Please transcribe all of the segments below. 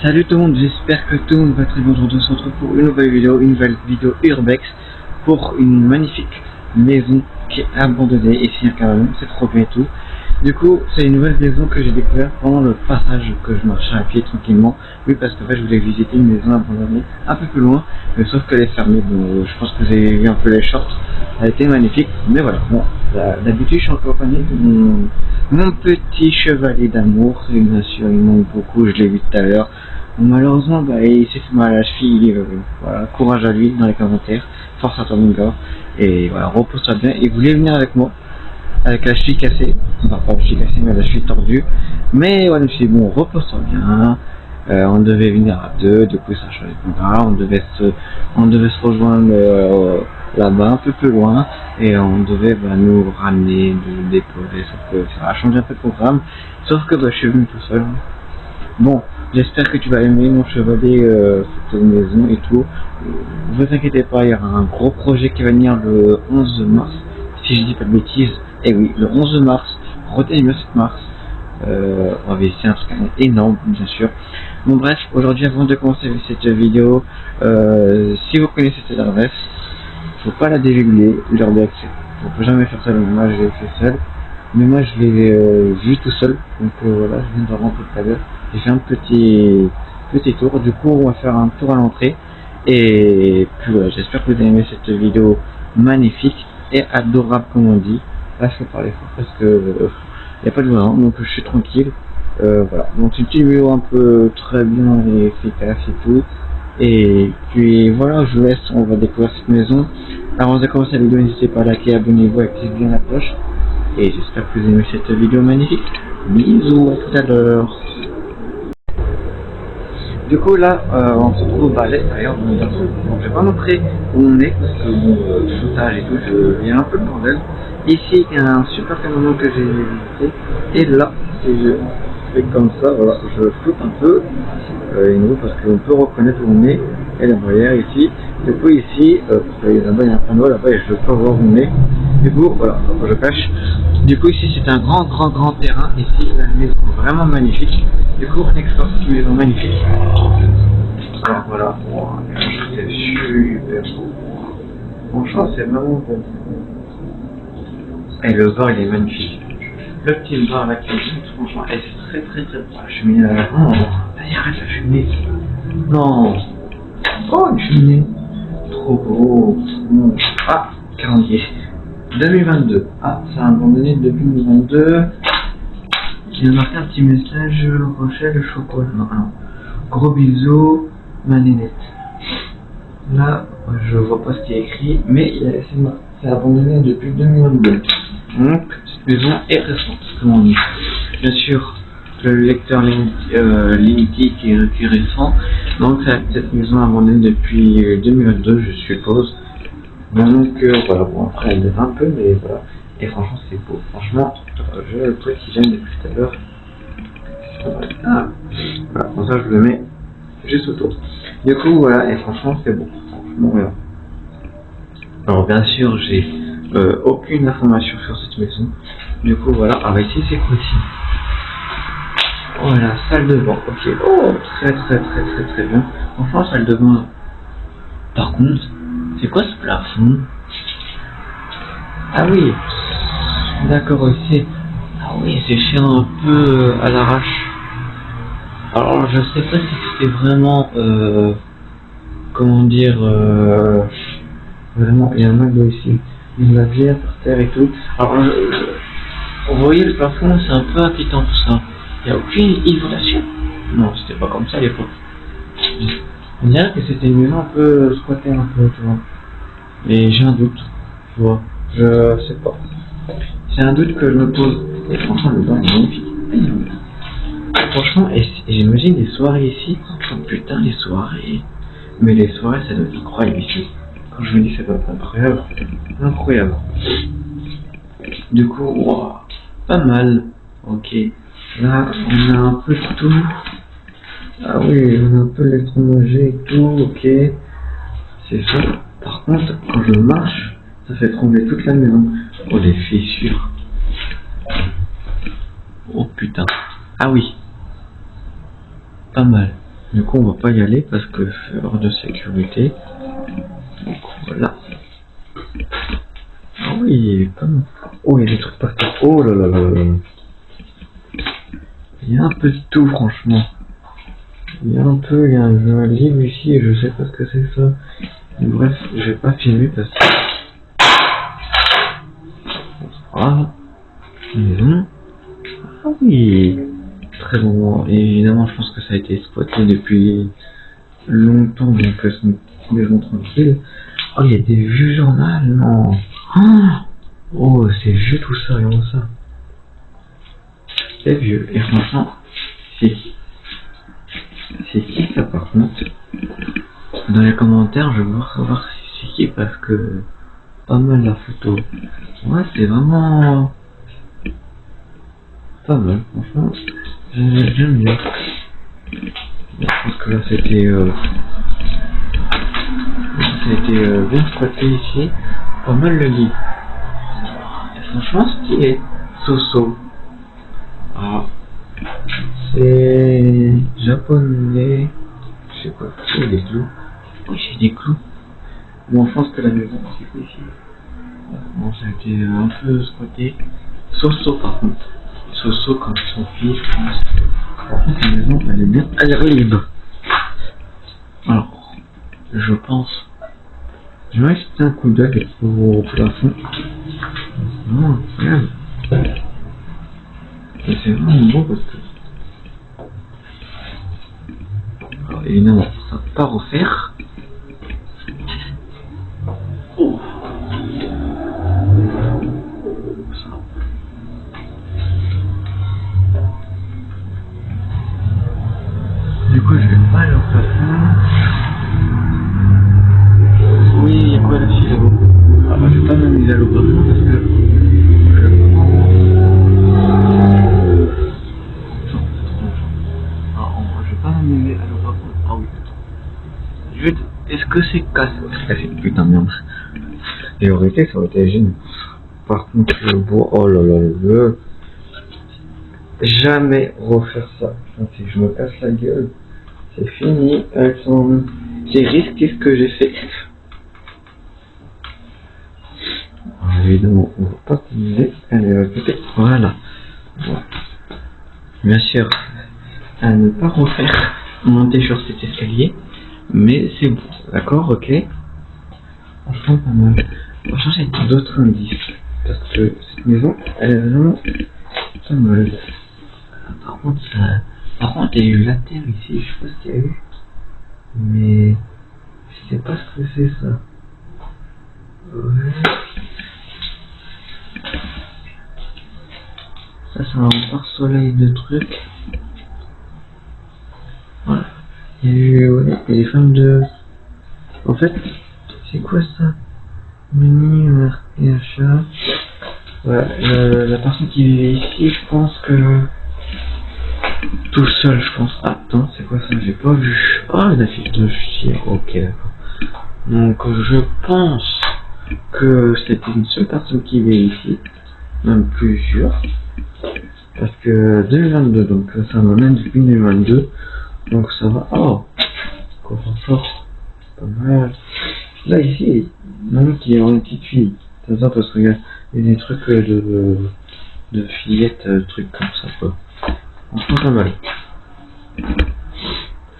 Salut tout le monde, j'espère que tout le monde va très bien. Aujourd'hui on se retrouve pour une nouvelle vidéo Urbex pour une magnifique maison qui est abandonnée ici à Cameroun, c'est trop bien et tout. Du coup, c'est une nouvelle maison que j'ai découvert pendant le passage que je marchais à pied tranquillement. Oui, parce qu'en fait je voulais visiter une maison abandonnée un peu plus loin, mais sauf qu'elle est fermée. Donc je pense que vous avez vu un peu les shorts, elle était magnifique, mais voilà. Bon, d'habitude je suis accompagné de mon petit chevalier d'amour, et bien sûr il manque beaucoup, je l'ai vu tout à l'heure. Malheureusement, il s'est fait mal à la cheville, voilà, courage à lui dans les commentaires, force à toi mon gars, et voilà, repose-toi bien. Il voulait venir avec moi, avec la cheville cassée, enfin pas la cheville cassée mais la cheville tordue, mais voilà, je me suis dit bon, repose-toi bien. On devait venir à deux, du coup ça changeait pas grave, on devait se rejoindre là-bas, un peu plus loin, et on devait nous ramener, nous déposer, sauf que ça a changé un peu de programme, sauf que je suis venu tout seul. Bon, j'espère que tu vas aimer mon chevalier, cette maison et tout. Ne vous inquiétez pas, il y aura un gros projet qui va venir le 11 mars, si je dis pas de bêtises. Et oui, le 11 mars, retenez le 7 mars. On va visiter un truc énorme, bien sûr. Bon bref, aujourd'hui avant de commencer cette vidéo, si vous connaissez cette adresse, faut pas la divulguer, l'Urbex. On peut jamais faire ça, moi je l'ai fait seul. Mais moi je l'ai vu tout seul, donc voilà, je viens de rentrer tout à l'heure. J'ai fait un petit tour, du coup on va faire un tour à l'entrée. Et puis voilà, j'espère que vous avez aimé cette vidéo magnifique et adorable comme on dit. Là je peux parler fort parce que il n'y a pas de volant, donc je suis tranquille. Voilà, donc c'est une petite vidéo un peu très bien et efficace et tout. Et puis voilà, je vous laisse, on va découvrir cette maison. Avant de commencer la vidéo, n'hésitez pas à liker, abonnez-vous, activez bien la cloche. Et j'espère que vous aimez cette vidéo magnifique. Bisous, à tout à l'heure. Du coup là, on se trouve à l'extérieur de notre maison. Donc je vais pas montrer où on est parce que bon, footage et tout, il y a un peu de bordel. Ici, il y a un super caméra que j'ai visité. Et là, si je fais comme ça, voilà, je floute un peu, parce qu'on peut reconnaître où on est. Et la barrière ici. Du coup ici, là-bas il y a un panneau, là-bas et je peux voir où on est. Du coup, voilà, je cache. Du coup ici c'est un grand terrain. Ici, la maison est vraiment magnifique. Du coup, on explore cette maison magnifique. Alors voilà, c'est super beau. Franchement, c'est vraiment beau. Et le bar, il est magnifique. Le petit bar là qui est franchement, c'est très beau. La cheminée là, arrête la cheminée. Non. Oh, une cheminée. Trop beau. Ah, calendrier. 2022. Ah, ça a abandonné depuis 2022. Il a marqué un petit message, Rochelle, chocolat. Non. Gros bisous, Manénette. Là, je vois pas ce qui est écrit, mais c'est abandonné depuis 2022. Donc, cette maison est récente, comme on dit. Bien sûr, le lecteur Linky qui est récent. Donc, cette maison abandonnée depuis 2022, je suppose. Donc, voilà, bon, après elle lève un peu, mais voilà. Et franchement, c'est beau. Franchement, j'ai le truc qui gêne depuis tout à l'heure. Ah, voilà, comme ça, je le mets juste autour. Du coup, voilà, et franchement, c'est beau. Franchement, voilà. Alors, bien sûr, j'ai aucune information sur cette maison. Du coup, voilà. Ah, bah, ici, c'est quoi ici? Voilà, salle de bain. Ok. Oh, très bien. Enfin, salle de bain. Par contre, c'est quoi ce plafond? Ah oui, d'accord aussi. Ah oui, c'est fait un peu à l'arrache. Alors je sais pas si c'était vraiment, comment dire, vraiment, il y a un McDo ici, une lave par terre et tout. Alors, vous voyez le plafond, c'est un peu inquiétant tout ça. Il n'y a aucune isolation. Non, c'était pas comme ça à l'époque. On dirait que c'était une maison un peu squattée un peu, tu vois. Et j'ai un doute, tu vois. Je sais pas. C'est un doute que je me pose. Et franchement, le bain est magnifique. Franchement, et j'imagine les soirées ici. Oh putain, les soirées. Mais les soirées, ça doit être incroyable ici. Quand je me dis, ça doit être incroyable. Incroyable. Du coup, wow, pas mal. Ok. Là, on a un peu de tout. Ah oui, on a un peu l'électroménager et tout, ok. C'est ça. Par contre, quand je marche, ça fait trembler toute la maison. Oh, les fissures. Oh putain. Ah oui. Pas mal. Du coup, on va pas y aller parce que c'est hors de sécurité. Donc voilà. Ah oui, pas mal. Oh, il y a des trucs par terre. Oh là là là là là. Il y a un peu de tout, franchement. Il y a un livre ici et je sais pas ce que c'est ça. Mais bref, je vais pas filmer parce que... Voilà. Maison. Ah oui. Très bon. Et évidemment, je pense que ça a été exploité depuis longtemps, donc c'est une maison tranquille. Oh, il y a des vieux journaux, non. Oh, c'est vieux tout ça, regardez ça. C'est vieux. Et franchement, c'est qui ça par contre? Dans les commentaires, je veux savoir si c'est qui parce que pas mal la photo. Ouais, c'est vraiment pas mal, franchement. J'aime bien. Je pense que là c'était bien squatté ici. Pas mal le lit. Et franchement, stylé. Soso. Ah. C'est japonais. Je sais quoi. Il y a des clous. Oui, j'ai des clous. Bon, je pense que la maison, c'est quoi ici? Bon, ça a été un peu squatté. Soso par contre. Soso comme son fils, je pense. Par contre, la maison, elle est bien. Elle est libre. Alors, je pense. Je vais jeter un coup d'œil au plafond. C'est vraiment incroyable. Et c'est vraiment beau parce que. Alors, évidemment, ça va pas refaire. Oh. Du coup, je vais pas aller au plafond. Oui, il y a quoi là-dessus là-haut? Ah bah, je vais pas m'amuser à aller au plafond parce que. Je vais pas m'amuser à aller au plafond. Ah oui. Est-ce que c'est cassé? Putain, merde. Et en réalité, ça aurait été génial. Par contre, le bois, oh là là, je veux jamais refaire ça. Enfin, si je me casse la gueule, c'est fini. Elles sont... C'est risqué ce que j'ai fait. Alors, évidemment, on va pas utiliser. Elle va péter. Voilà. Bon. Bien sûr, à ne pas refaire monter sur cet escalier. Mais c'est bon. D'accord, ok. Franchement, pas mal. On va changer d'autres indices. Parce que cette maison, elle est vraiment pas mal. Par contre, il y a eu la terre ici, je sais pas ce qu'il y a eu. Mais je sais pas ce que c'est ça. Ouais. Ça c'est un pare-soleil de trucs. Voilà. Il y a eu des femmes de... En fait, c'est quoi ça? Menu, et achat. Ouais, la personne qui vivait ici, je pense que... Tout seul, je pense. Attends, c'est quoi ça? J'ai pas vu. Ah, la fiche de chien. Ok, d'accord. Donc, je pense que c'était une seule personne qui vivait ici. Même plusieurs. Parce que 2022, donc ça m'amène depuis 2022. Donc ça va. Oh! Confort. Pas mal. Là, ici, non, qui est une petite fille. C'est ça parce qu'il y a des trucs de fillettes, trucs comme ça, quoi. Franchement, pas mal.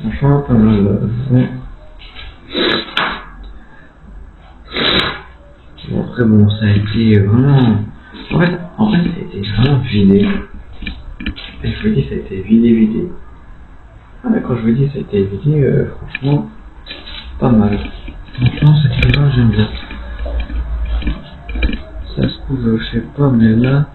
Franchement, pas mal. Ouais. Bon, après, bon, ça a été vraiment... En fait, ça a été vraiment vidé. Et je vous dis, ça a été vidé. Ah, mais quand je vous dis, ça a été vidé, franchement, pas mal. Franchement, cette maison, j'aime bien. Ça se trouve, je sais pas, mais là...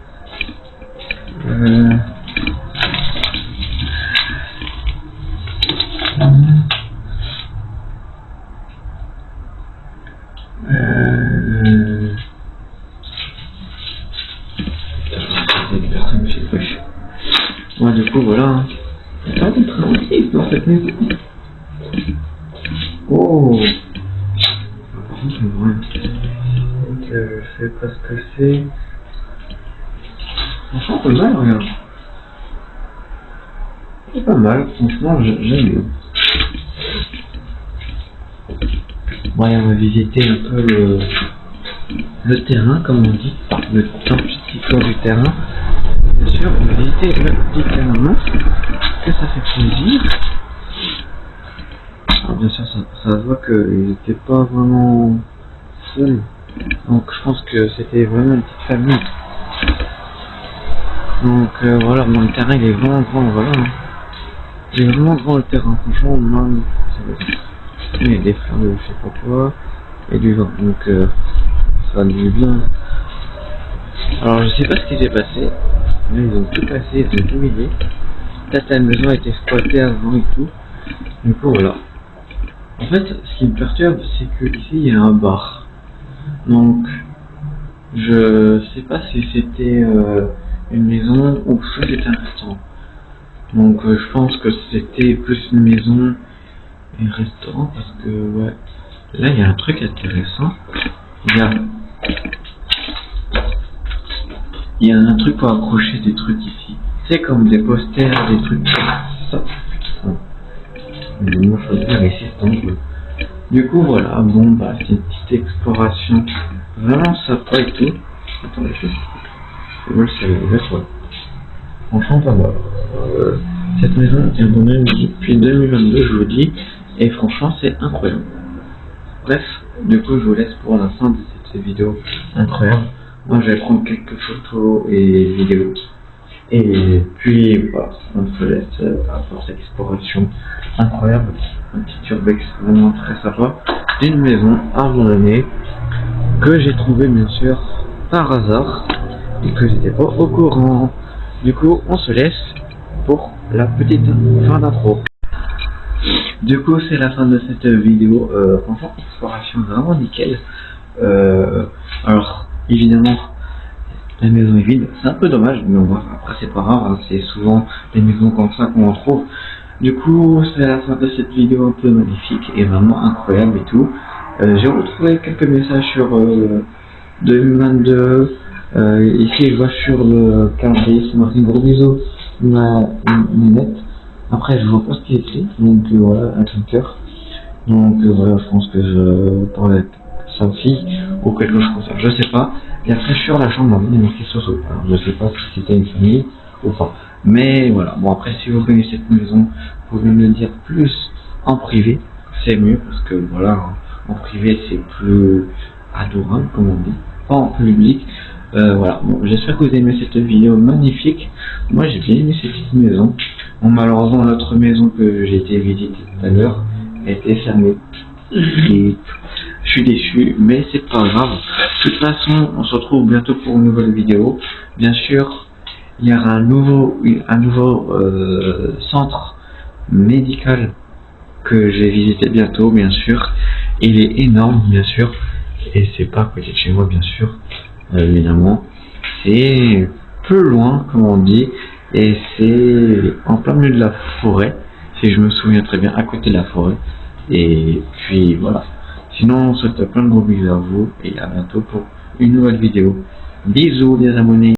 Ouais, du coup, voilà. C'est pas très tranquille dans cette maison. Oh! Par contre, je vois rien. Je sais pas ce que c'est. Franchement, pas mal, regarde. C'est pas mal, franchement, j'aime bien. Ouais, on va visiter un peu le terrain, comme on dit, le petit tour du terrain. Bien sûr, on va visiter le petit terrain, que ça fait plaisir. Alors bien sûr, ça se voit qu'ils n'étaient pas vraiment seuls, donc je pense que c'était vraiment une petite famille. Donc voilà, bon, le terrain il est vraiment grand, voilà. Hein. Il est vraiment grand le terrain, franchement, moi, il y a des fleurs de je sais pas quoi, et du vent, donc ça va du bien. Alors je sais pas ce qui s'est passé, mais ils ont tout cassé, ils ont tout vidé. Peut-être la maison a été exploitée avant et tout, du coup voilà. En fait, ce qui me perturbe, c'est que ici il y a un bar. Donc, je sais pas si c'était une maison ou si c'était un restaurant. Donc, je pense que c'était plus une maison et un restaurant parce que, ouais, là il y a un truc intéressant. Il y a un truc pour accrocher des trucs ici. C'est comme des posters, des trucs comme ça. Moi, je choisir ici, donc. Du coup, voilà, bon, bah, c'est une petite exploration vraiment sympa et tout. Attendez, c'est bon, c'est le ouais. Franchement, pas mal. Cette maison est abandonnée depuis 2022, je vous dis, et franchement, c'est incroyable. Bref, du coup, je vous laisse pour la fin de cette vidéo incroyable. Moi, je vais prendre quelques photos et vidéos. Et puis, voilà, on se laisse pour cette exploration incroyable. Un petit urbex vraiment très sympa. D'une maison abandonnée que j'ai trouvé bien sûr par hasard et que j'étais pas au courant. Du coup, on se laisse pour la petite fin d'intro. Du coup, c'est la fin de cette vidéo. Franchement, exploration vraiment nickel. Alors, évidemment, la maison est vide, c'est un peu dommage, mais bon, après c'est pas grave, hein, c'est souvent des maisons comme ça qu'on en trouve. Du coup, c'est la fin de cette vidéo un peu magnifique et vraiment incroyable et tout. J'ai retrouvé quelques messages sur 2022. Ici, je vois sur le calendrier, c'est marqué gros bisous, ma lunette. Après, je vois pas ce qui est écrit, donc voilà, un cœur. Donc voilà, je pense que je parle avec sa fille ou quelque chose comme ça, je sais pas. Et après sur la chambre, il y a marqué Soso. Alors je sais pas si c'était une famille ou pas. Mais voilà, bon après si vous connaissez cette maison, vous pouvez me le dire plus en privé, c'est mieux parce que voilà, en privé c'est plus adorable comme on dit, pas en public. Voilà, bon, j'espère que vous avez aimé cette vidéo magnifique. Moi j'ai bien aimé cette petite maison. Bon, malheureusement l'autre maison que j'ai été visiter tout à l'heure était fermée. Et je suis déçu, mais c'est pas grave. De toute façon, on se retrouve bientôt pour une nouvelle vidéo. Bien sûr, il y aura un nouveau centre médical que j'ai visité bientôt, bien sûr. Il est énorme, bien sûr, et c'est pas à côté de chez moi, bien sûr, évidemment. C'est peu loin, comme on dit, et c'est en plein milieu de la forêt, si je me souviens très bien, à côté de la forêt. Et puis voilà. Sinon, on se souhaite plein de gros bisous à vous et à bientôt pour une nouvelle vidéo. Bisous les abonnés.